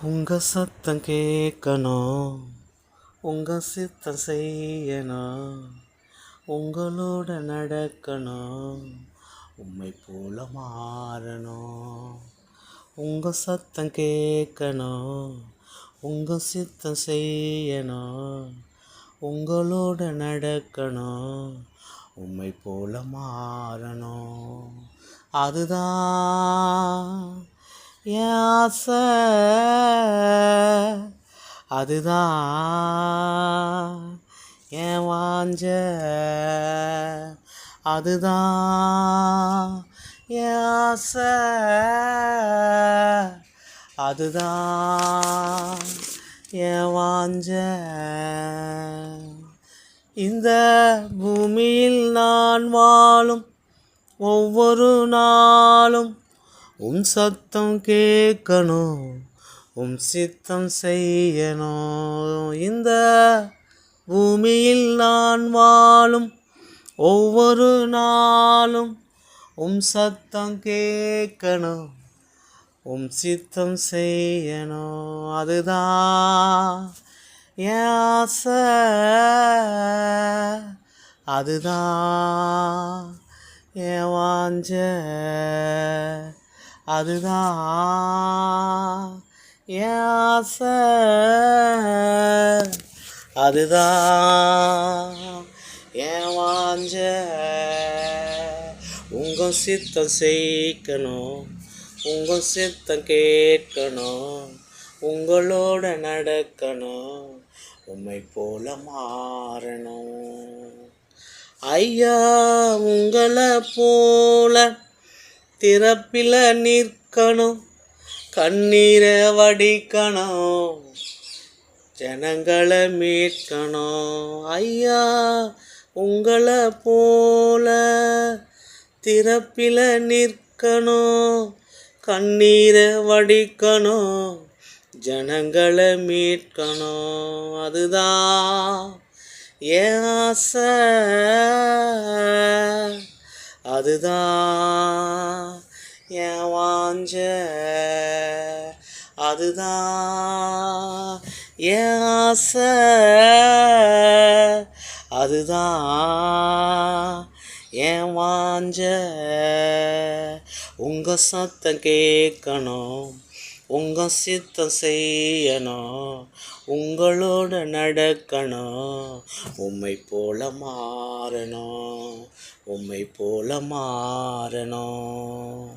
உங்க சத்தம் கேட்கணும், உங்க சித்தம் செய்யணும், உங்களோட நடக்கணும், உம்மை போல மாறணும். உங்க சத்தம் கேட்கணும், உங்க சித்தம் செய்யணும், உங்களோட நடக்கணும், உம்மை போல மாறணும். அதுதான் என் ஆசை, அதுதான் என் வாஞ்ச, அதுதான் என் ஆசை, அதுதான் என் வாஞ்ச. இந்த பூமியில் நான் வாழும் ஒவ்வொரு நாளும் உம் சத்தம் கேட்கணும், உம் சித்தம் செய்யணும். இந்த பூமியில் நான் வாழும் ஒவ்வொரு நாளும் உம் சத்தம் கேட்கணும், உம் சித்தம் செய்யணும். அதுதான் என் ஆசை, அதுதான் என் வாஞ்ச, அதுதான் என் ஆசை, அதுதான் என் வாஞ்ச. உங்க சித்தம் செய்யணும், உங்க சித்தம் கேட்கணும், உங்களோட நடக்கணும், உம்மை போல மாறணும். ஐயா உங்களை போல திறப்பில நிற்கணும், கண்ணீரை வடிக்கணும், ஜனங்களை மீட்கணும். ஐயா உங்களை போல திறப்பில நிற்கணும், கண்ணீரை வடிக்கணும், ஜனங்களை மீட்கணும். அதுதான் என் ஆசை, அதுதான் என் வாஞ்ச, அதுதான் என் ஆசை, அதுதான் என் வாஞ்ச. உங்க சத்தம் கேட்கணும், உங்க சித்தம் செய்யணும், உங்களோட நடக்கணும், உம்மை போல மாறணும், உம்மை போல மாறணும்.